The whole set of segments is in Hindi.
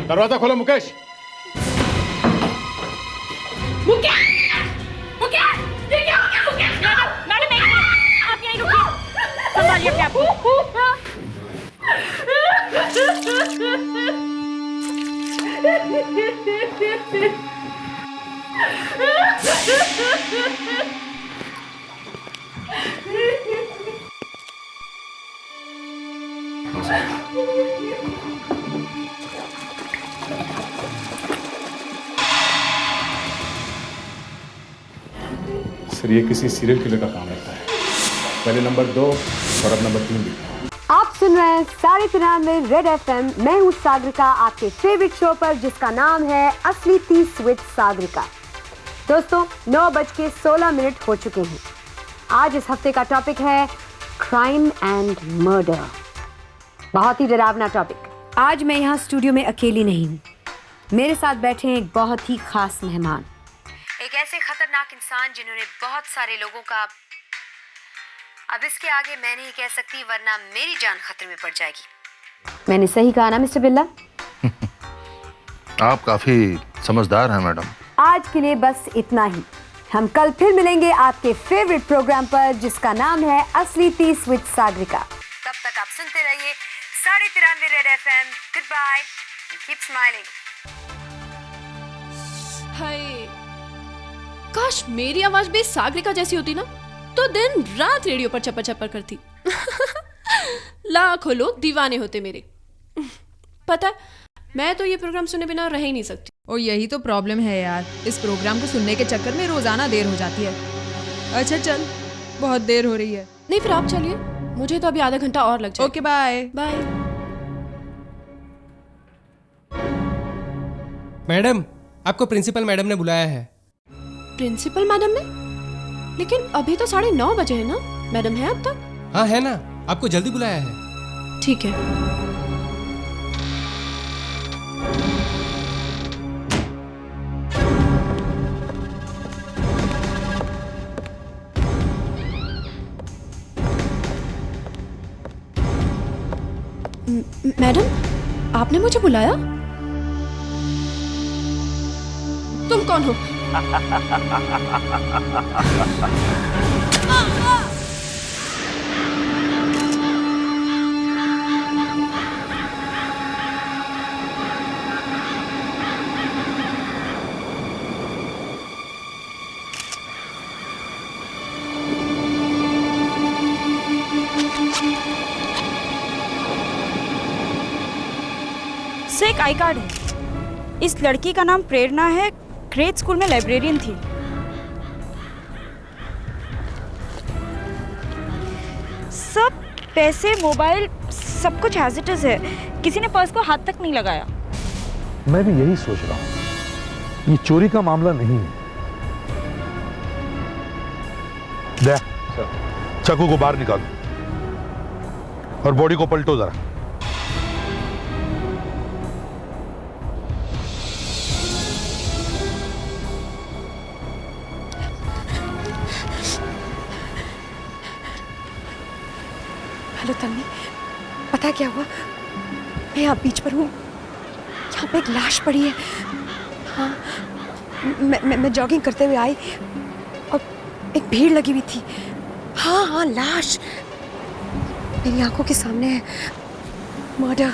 दरवाजा खोलो मुकेश। आप यहीं रुकिए, संभालिए अपने आप को। सर ये किसी सीरियल किलर का काम लगता है। पहले नंबर 2 और अब नंबर 3 भी। आप सुन रहे हैं 93.5 रेड FM। मैं हूँ सागरिका, आपके फेवरेट शो पर जिसका नाम है असली 30 विद सागरिका। दोस्तों 9:16 हो चुके हैं। आज इस हफ्ते का टॉपिक है क्राइम एंड मर्डर। बहुत ही डरावना टॉपिक। आज मैं यहाँ स्टूडियो में अकेली नहीं हूँ। मेरे साथ बैठे हैं एक बहुत ही खास मेहमान, एक ऐसे खतरनाक इंसान जिन्होंने बहुत सारे लोगों का, अब इसके आगे मैं नहीं कह सकती वरना मेरी जान खतरे में पड़ जाएगी। मैंने सही कहा ना मिस्टर बिल्ला? आप काफी समझदार हैं मैडम। आज के लिए बस इतना ही। हम कल फिर मिलेंगे आपके फेवरेट प्रोग्राम पर जिसका नाम है असली 30 विद सागरिका। तब तक आप सुनते रहिए 93.5 red FM। Good bye, keep smiling. Hi, काश मेरी आवाज भी सागरिका जैसी होती ना, तो दिन रात रेडियो पर चप्पर चप्पर करती। लाखों लोग दीवाने होते मेरे। पता है, मैं तो ये प्रोग्राम सुने बिना रह ही नहीं सकती। और यही तो प्रॉब्लम है यार, इस प्रोग्राम को सुनने के चक्कर में रोजाना देर हो जाती है। अच्छा चल, बहुत देर हो रही है। नहीं फिर आप चलिए, मुझे तो अभी आधा घंटा और लग जाएगा। Okay bye bye. मैडम, आपको प्रिंसिपल मैडम ने बुलाया है। प्रिंसिपल मैडम ने? लेकिन अभी तो 9:30 बजे है ना। मैडम है अब तक? हाँ है ना, आपको जल्दी बुलाया है। ठीक है। मैडम, आपने मुझे बुलाया? तुम कौन हो? से एक आई कार्ड है। इस लड़की का नाम प्रेरणा है, ग्रेड स्कूल में लाइब्रेरियन थी। सब पैसे, मोबाइल, सब कुछ एज इट इज है। किसी ने पर्स को हाथ तक नहीं लगाया। मैं भी यही सोच रहा हूँ, ये चोरी का मामला नहीं है। दे, चाकू को बाहर निकालो और बॉडी को पलटो जरा। हेलो तन्वी, पता क्या हुआ? मैं यहाँ बीच पर हूँ, यहाँ पे एक लाश पड़ी है। हाँ, मैं जॉगिंग करते हुए आई और एक भीड़ लगी हुई थी। हाँ हाँ, लाश मेरी आंखों के सामने है। मर्डर।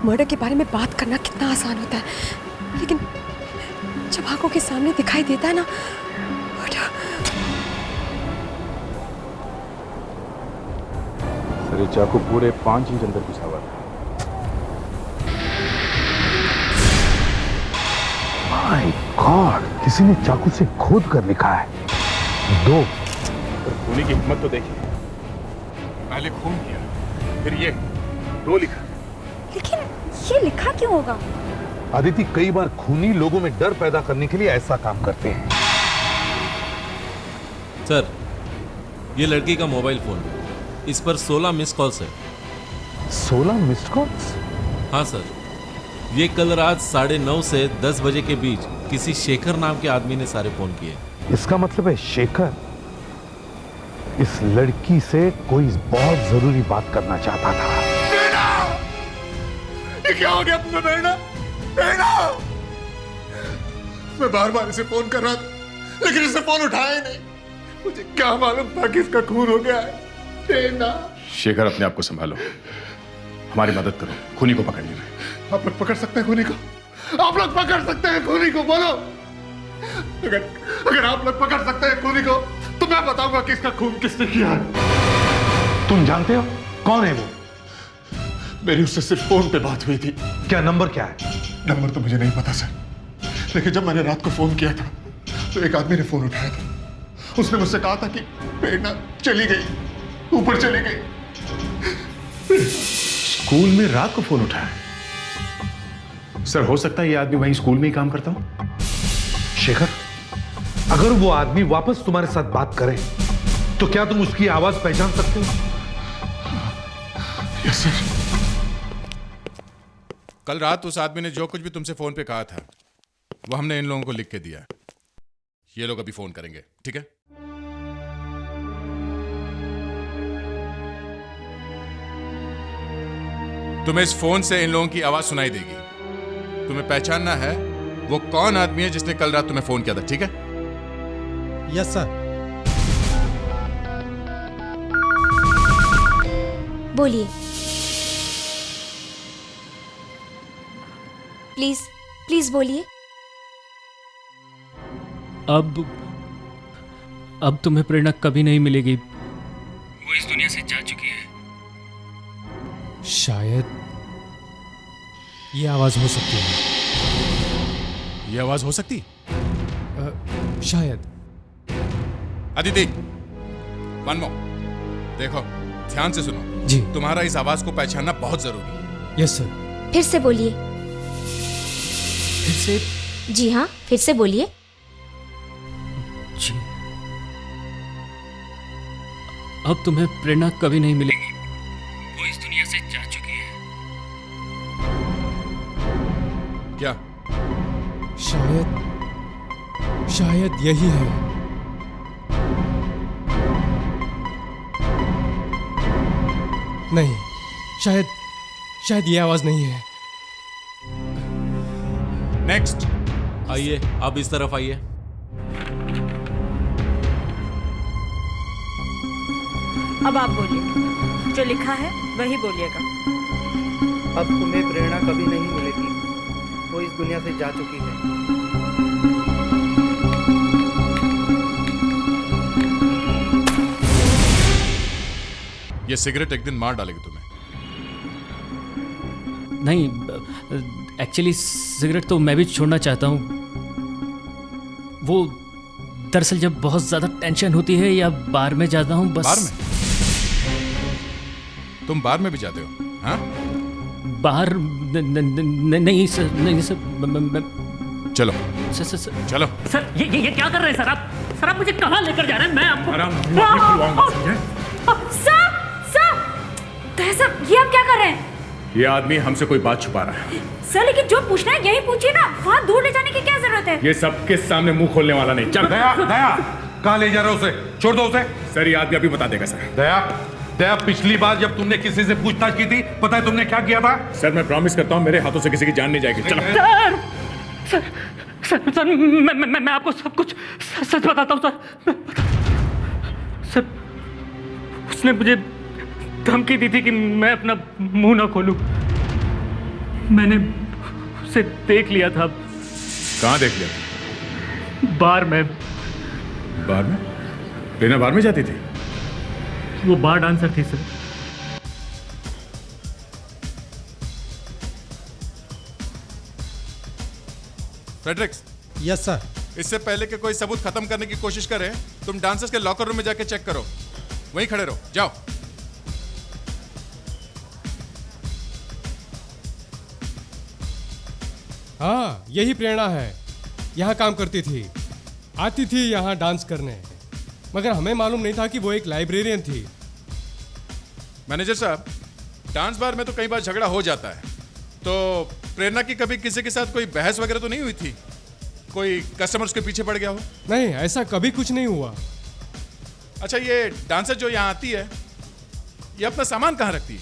मर्डर के बारे में बात करना कितना आसान होता है, लेकिन जब आंखों के सामने दिखाई देता है ना मर्डर। सर ये चाकू पूरे 5 इंच अंदर घुसा हुआ था। माय गॉड, किसी ने चाकू से खोद कर लिखा है 2। खूनी की हिम्मत तो देखिए, पहले खून किया फिर ये 2 लिखा। लेकिन ये लिखा क्यों होगा? अदिति कई बार खूनी लोगों में डर पैदा करने के लिए ऐसा काम करते हैं। सर, ये लड़की का मोबाइल फोन, इस पर 16 मिस कॉल्स है। 16 मिस्ड कॉल्स? हाँ सर, ये कल रात 9:30 से 10 बजे के बीच किसी शेखर नाम के आदमी ने सारे फोन किए। इसका मतलब है शेखर इस लड़की से कोई बहुत जरूरी बात करना चाहता था। ये क्या हो गया तुम्हें प्रेरणा? प्रेरणा! मैं बार बार इसे फोन कर रहा था लेकिन इसे फोन उठाया ही नहीं। मुझे क्या मालूम था कि इसका खून हो गया है। प्रेरणा! शेखर, अपने आप को संभालो, हमारी मदद करो खूनी को पकड़ने में। आप लोग पकड़ सकते हैं खूनी को? आप लोग पकड़ सकते हैं खूनी को? बोलो। अगर आप लोग पकड़ सकते हैं खूनी को तो मैं बताऊंगा कि इसका खून किसने किया है। तुम जानते हो कौन है वो? मेरी उससे सिर्फ फोन पे बात हुई थी। क्या नंबर क्या है? नंबर तो मुझे नहीं पता सर, लेकिन जब मैंने रात को फोन किया था तो एक आदमी ने फोन उठाया था। उसने मुझसे कहा था कि प्रेरणा चली गई, ऊपर चली गई। स्कूल में रात को फोन उठाया? सर, हो सकता है ये आदमी वहीं स्कूल में ही काम करता हो। शेखर, अगर वो आदमी वापस तुम्हारे साथ बात करे तो क्या तुम उसकी आवाज पहचान सकते हो? Yes sir. कल रात उस आदमी ने जो कुछ भी तुमसे फोन पे कहा था वो हमने इन लोगों को लिख के दिया। ये लोग अभी फोन करेंगे, ठीक है? तुम्हें इस फोन से इन लोगों की आवाज सुनाई देगी। तुम्हें पहचानना है वो कौन आदमी है जिसने कल रात तुम्हें फोन किया था, ठीक है? Yes sir. बोलिए प्लीज, प्लीज बोलिए। अब तुम्हें प्रेरणा कभी नहीं मिलेगी। वो इस दुनिया से जा चुकी है। शायद ये आवाज हो सकती है। ये आवाज हो सकती? शायद। अदिति, वन मोर, देखो ध्यान से सुनो जी। तुम्हारा इस आवाज को पहचानना बहुत जरूरी है। Yes sir. फिर से बोलिए। फिर से? जी हाँ, फिर से बोलिए। जी। अब तुम्हें प्रेरणा कभी नहीं मिलेगी। वो इस दुनिया से जा चुकी है। क्या? शायद यही है। नहीं, शायद ये आवाज नहीं है। नेक्स्ट। आइए, अब इस तरफ आइए। अब आप बोलिए, जो लिखा है वही बोलिएगा। अब तुम्हें प्रेरणा कभी नहीं मिलेगी, वो इस दुनिया से जा चुकी है। ये सिगरेट एक दिन मार डालेगी तुम्हें। नहीं, एक्चुअली सिगरेट तो मैं भी छोड़ना चाहता हूँ। वो दरअसल जब बहुत ज्यादा टेंशन होती है या बार में जाता हूँ बस। बार में? तुम बार में भी जाते हो? हाँ? बाहर नहीं सर। चलो सर चलो। सर ये क्या कर रहे हैं सर आप? सर आप मुझे कहाँ लेकर जा रहे हैं? मैं सर, ये आप क्या कर रहे हैं? ये आदमी हमसे कोई बात छुपा रहा है। सर, लेकिन जो पूछना है यही पूछिए ना, वहाँ दूर ले जाने की क्या जरूरत है? ये सबके सामने मुंह खोलने वाला नहीं। चल दया, कहाँ ले जा रहे हो उसे? छोड़ दो उसे। सर, ये आदमी अभी बता देगा सर। दया, पिछली बार जब तुमने किसी से पूछताछ की थी, पता है तुमने क्या किया था? सर, मैं प्रॉमिस करता हूँ मेरे हाथों से किसी की जान नहीं जाएगी। चलो। सर मैं आपको सब कुछ सच बताता हूँ सर। उसने मुझे धमकी दी थी कि मैं अपना मुंह ना खोलूं। मैंने उसे देख लिया था। कहाँ देख लिया? बार में। बार में? प्रेरणा बार में जाती थी? वो बार डांसर थी सर। फ्रेडरिक्स। Yes sir. इससे पहले कि कोई सबूत खत्म करने की कोशिश करें, तुम डांसर्स के लॉकर रूम में जाके चेक करो। वहीं खड़े रहो, जाओ। हाँ, यही प्रेरणा है। यहाँ काम करती थी, आती थी यहाँ डांस करने, मगर हमें मालूम नहीं था कि वो एक लाइब्रेरियन थी। मैनेजर साहब, डांस बार में तो कई बार झगड़ा हो जाता है, तो प्रेरणा की कभी किसी के साथ कोई बहस वगैरह तो नहीं हुई थी? कोई कस्टमर उसके पीछे पड़ गया हो? नहीं, ऐसा कभी कुछ नहीं हुआ। अच्छा, ये डांसर जो यहाँ आती है, ये अपना सामान कहाँ रखती है?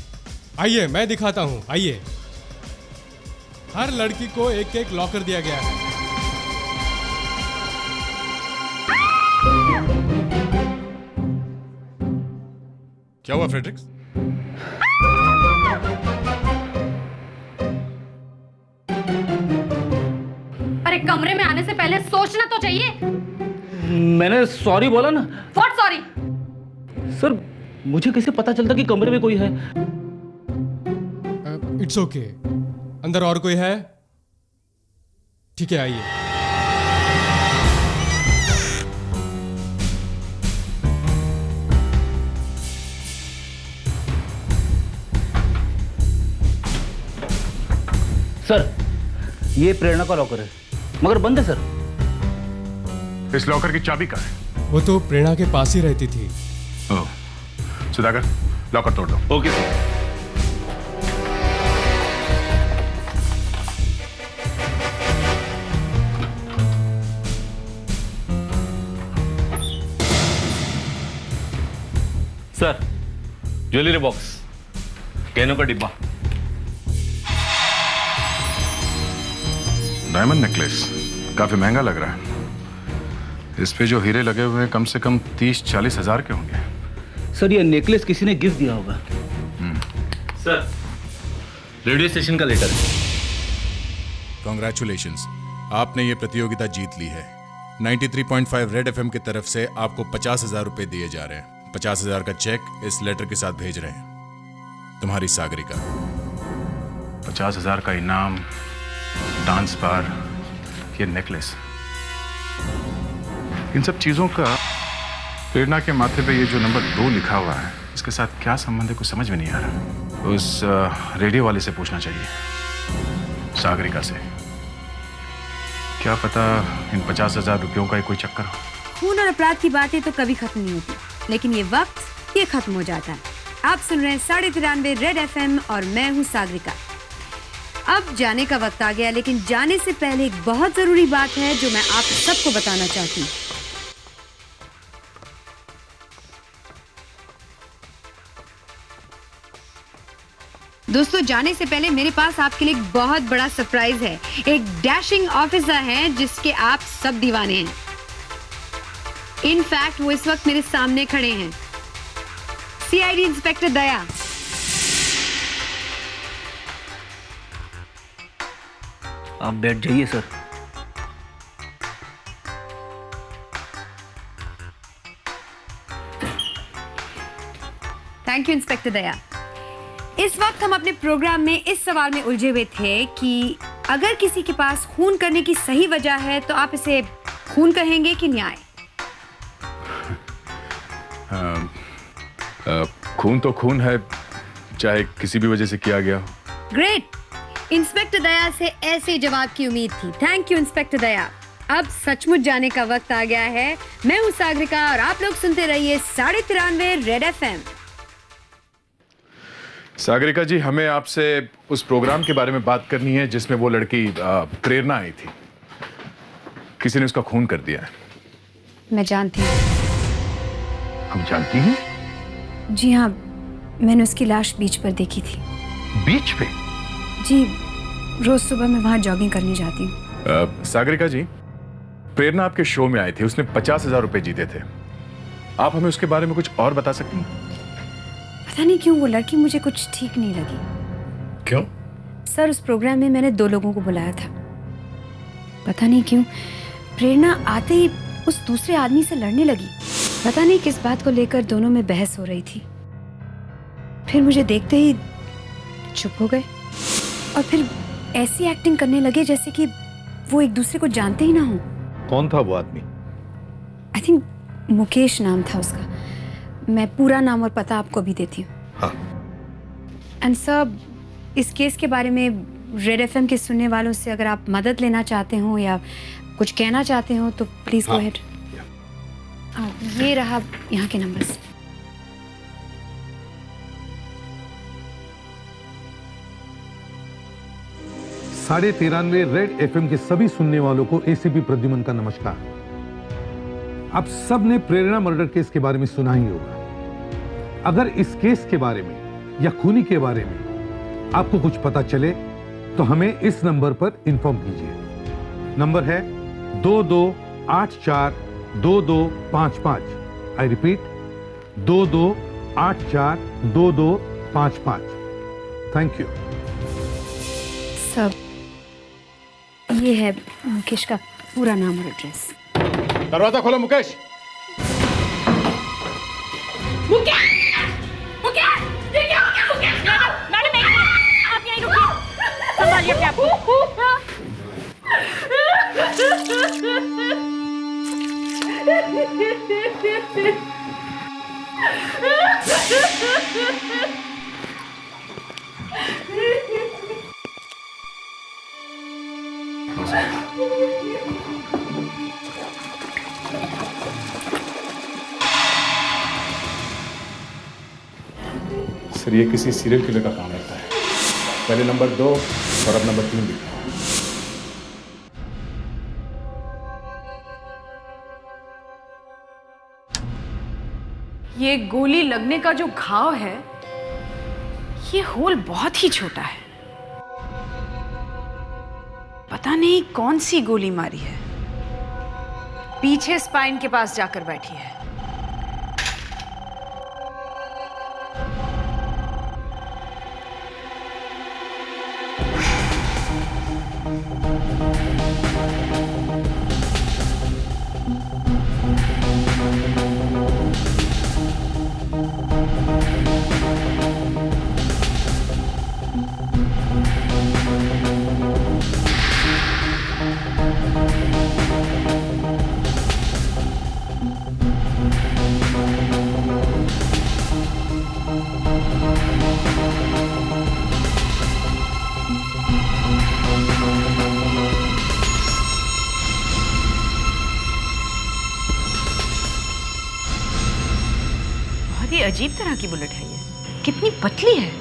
आइए मैं दिखाता हूँ, आइए। हर लड़की को एक एक लॉकर दिया गया है। क्या हुआ फ्रेडरिक्स? अरे कमरे में आने से पहले सोचना तो चाहिए। मैंने सॉरी बोला ना। What sorry? सर मुझे कैसे पता चलता कि कमरे में कोई है? It's okay. अंदर और कोई है? ठीक है, आइए। सर ये प्रेरणा का लॉकर है, मगर बंद है सर। इस लॉकर की चाबी कहाँ है? वो तो प्रेरणा के पास ही रहती थी। ओह, सुधाकर लॉकर तोड़ दो। Okay sir. Sir jewellery box, गहनों का डिब्बा। डायमंड नेकलेस काफी महंगा लग रहा है। इस पे जो हीरे लगे हुए हैं कम से कम 30-40 हजार के होंगे। सर ये नेकलेस किसी ने गिफ्ट दिया होगा। सर रेडियो स्टेशन का लेटर है। कॉन्ग्रेचुलेशंस, आपने ये प्रतियोगिता जीत ली है। 93.5 रेड एफएम की तरफ से आपको 50,000 रुपए दिए जा रहे हैं। 50,000 का चेक इस लेटर के साथ भेज रहे हैं। तुम्हारी सागरिका। 50,000 का इनाम, डांस बार, ये नेकलेस, इन सब चीजों का प्रेरणा के माथे पे ये जो नंबर 2 लिखा हुआ है, इसके साथ क्या संबंध है, कुछ समझ में नहीं आ रहा। उस रेडियो वाले से पूछना चाहिए, सागरिका से। क्या पता इन 50,000 रुपयों का ही कोई चक्कर हो। खून और अपराध की बातें तो कभी खत्म नहीं होती, लेकिन ये वक्त ये खत्म हो जाता है। आप सुन रहे हैं 93.5 रेड एफएम और मैं हूँ सागरिका। अब जाने का वक्त आ गया, लेकिन जाने से पहले एक बहुत जरूरी बात है जो मैं आप सबको बताना चाहती हूँ। दोस्तों जाने से पहले मेरे पास आपके लिए एक बहुत बड़ा सरप्राइज है। एक डैशिंग ऑफिसर है जिसके आप सब दीवाने हैं। इनफैक्ट वो इस वक्त मेरे सामने खड़े हैं। सीआईडी इंस्पेक्टर दया। आप बैठ जाइए सर। थैंक यू इंस्पेक्टर दया। इस वक्त हम अपने प्रोग्राम में इस सवाल में उलझे हुए थे कि अगर किसी के पास खून करने की सही वजह है तो आप इसे खून कहेंगे कि न्याय? खून तो खून है, चाहे किसी भी वजह से किया गया हो। ग्रेट। इंस्पेक्टर दया से ऐसे जवाब की उम्मीद थी। थैंक यू इंस्पेक्टर दया। अब सचमुच जाने का वक्त आ गया है। मैं हूँ सागरिका और आप लोग सुनते रहिए 93.5 रेड एफएम। सागरिका जी, हमें आपसे उस प्रोग्राम के बारे में बात करनी है जिसमें वो लड़की प्रेरणा आई थी। किसी ने उसका खून कर दिया है। मैं जानती हूँ। हम जानती हैं? जी हाँ, मैंने उसकी लाश बीच पर देखी थी। बीच पे? जी, रोज सुबह मैं वहाँ जॉगिंग करने जाती हूँ। सागरिका जी, प्रेरणा आपके शो में आई थी, उसने 50,000 रुपए जीते थे। आप हमें उसके बारे में कुछ और बता सकती हैं? पता नहीं क्यों वो लड़की मुझे कुछ ठीक नहीं लगी। क्यों? सर उस प्रोग्राम में मैंने 2 लोगों को बुलाया था। पता नहीं क्यों प्रेरणा आते ही उस दूसरे आदमी से लड़ने लगी। पता नहीं किस बात को लेकर दोनों में बहस हो रही थी। फिर मुझे देखते ही चुप हो गए और फिर ऐसी एक्टिंग करने लगे जैसे कि वो एक दूसरे को जानते ही ना हो। कौन था वो आदमी? आई थिंक मुकेश नाम था उसका। मैं पूरा नाम और पता आपको भी देती हूँ। हाँ। एंड सर, इस केस के बारे में रेड एफएम के सुनने वालों से अगर आप मदद लेना चाहते हो या कुछ कहना चाहते हो तो प्लीज गो अहेड। ये रहा यहाँ के नंबर्स। साढ़े 93 रेड एफएम के सभी सुनने वालों को एसीपी प्रद्युमन का नमस्कार। आप सब ने प्रेरणा मर्डर केस के बारे में सुना ही होगा। अगर इस केस के बारे में या खूनी के बारे में आपको कुछ पता चले तो हमें इस नंबर पर इंफॉर्म कीजिए। नंबर है 22842255। I repeat 22842255। Thank you. सब ये है मुकेश का पूरा नाम और एड्रेस। दरवाजा खोलो मुकेश। संभालिए अपने आप को। सर ये किसी सीरियल किलर का काम लगता है। पहले नंबर 2 और अब नंबर 3 लिखा। ये गोली लगने का जो घाव है, ये होल बहुत ही छोटा है। पता नहीं कौन सी गोली मारी है। पीछे स्पाइन के पास जाकर बैठी है। अजीब तरह की बुलेट है ये। कितनी पतली है,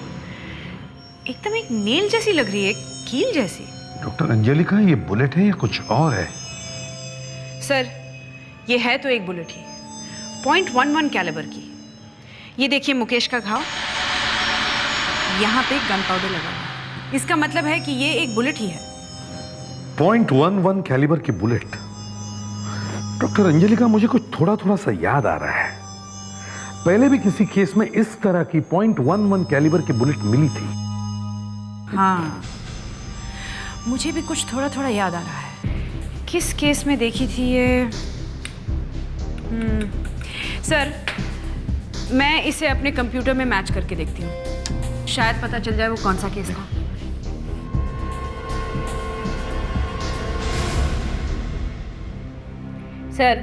एकदम एक नेल जैसी लग रही है, कील जैसी। डॉक्टर अंजलिका, ये बुलेट है या कुछ और है? सर ये है तो एक बुलेट ही, .11 कैलिबर की। ये देखिए मुकेश का घाव, यहाँ पे गन पाउडर लगा है। इसका मतलब है कि ये एक बुलेट ही है। .11 कैलिबर की बुलेट। डॉक्टर अंजलिका, मुझे कुछ थोड़ा थोड़ा सा याद आ रहा है। पहले भी किसी केस में इस तरह की .11 कैलिबर की बुलेट मिली थी। हाँ, मुझे भी कुछ थोड़ा थोड़ा याद आ रहा है। किस केस में देखी थी ये? सर मैं इसे अपने कंप्यूटर में मैच करके देखती हूँ, शायद पता चल जाए वो कौन सा केस था। सर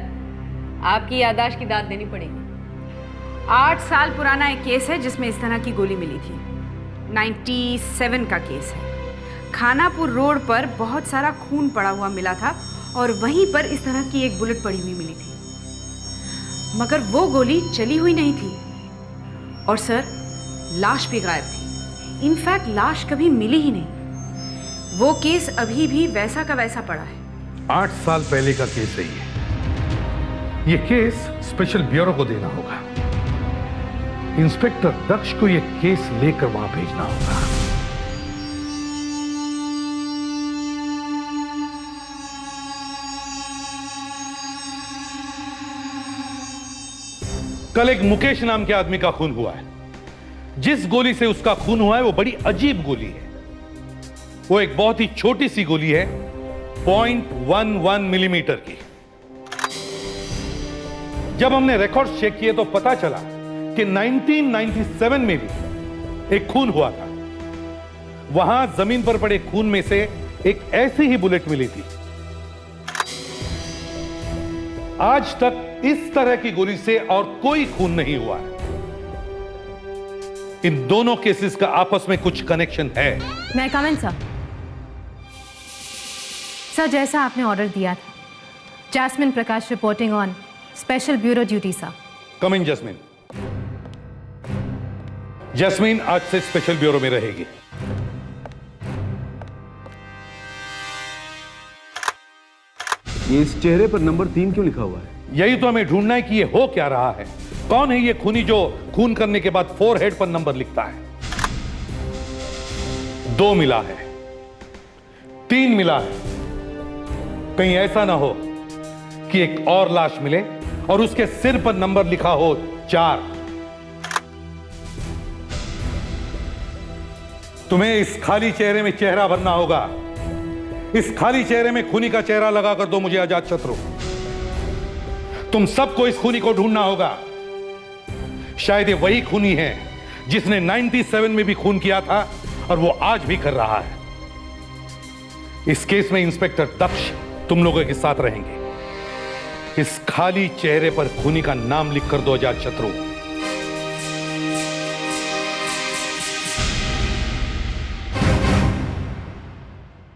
आपकी याददाश्त की दाद देनी पड़ेगी। 8 साल पुराना एक केस है जिसमें इस तरह की गोली मिली थी। 97 का केस है। खानापुर रोड पर बहुत सारा खून पड़ा हुआ मिला था और वहीं पर इस तरह की एक बुलेट पड़ी हुई मिली थी, मगर वो गोली चली हुई नहीं थी। और सर लाश भी गायब थी। इनफैक्ट लाश कभी मिली ही नहीं। वो केस अभी भी वैसा का वैसा पड़ा है। 8 साल पहले का केस है ये केस स्पेशल ब्यूरो को देना होगा। इंस्पेक्टर दक्ष को यह केस लेकर वहां भेजना होगा। कल एक मुकेश नाम के आदमी का खून हुआ है। जिस गोली से उसका खून हुआ है वो बड़ी अजीब गोली है। वो एक बहुत ही छोटी सी गोली है, 0.11 मिलीमीटर की। जब हमने रिकॉर्ड चेक किए तो पता चला कि 1997 में भी एक खून हुआ था। वहां जमीन पर पड़े खून में से एक ऐसी ही बुलेट मिली थी। आज तक इस तरह की गोली से और कोई खून नहीं हुआ है। इन दोनों केसेस का आपस में कुछ कनेक्शन है। मैं कम इन सर। सर जैसा आपने ऑर्डर दिया था, Jasmine Prakash reporting on special bureau duty sir. Come in Jasmine. Jasmine आज से स्पेशल ब्यूरो में रहेगी। ये इस चेहरे पर नंबर 3 क्यों लिखा हुआ है? यही तो हमें ढूंढना है कि ये हो क्या रहा है। कौन है ये खूनी जो खून करने के बाद फोरहेड पर नंबर लिखता है? 2 मिला है, 3 मिला है। कहीं ऐसा ना हो कि एक और लाश मिले और उसके सिर पर नंबर लिखा हो 4। तुम्हें इस खाली चेहरे में चेहरा भरना होगा। इस खाली चेहरे में खूनी का चेहरा लगाकर दो मुझे अजात शत्रु। तुम सबको इस खूनी को ढूंढना होगा। शायद ये वही खूनी है जिसने 97 में भी खून किया था और वो आज भी कर रहा है। इस केस में इंस्पेक्टर दक्ष तुम लोगों के साथ रहेंगे। इस खाली चेहरे पर खूनी का नाम लिखकर दो अजात शत्रु।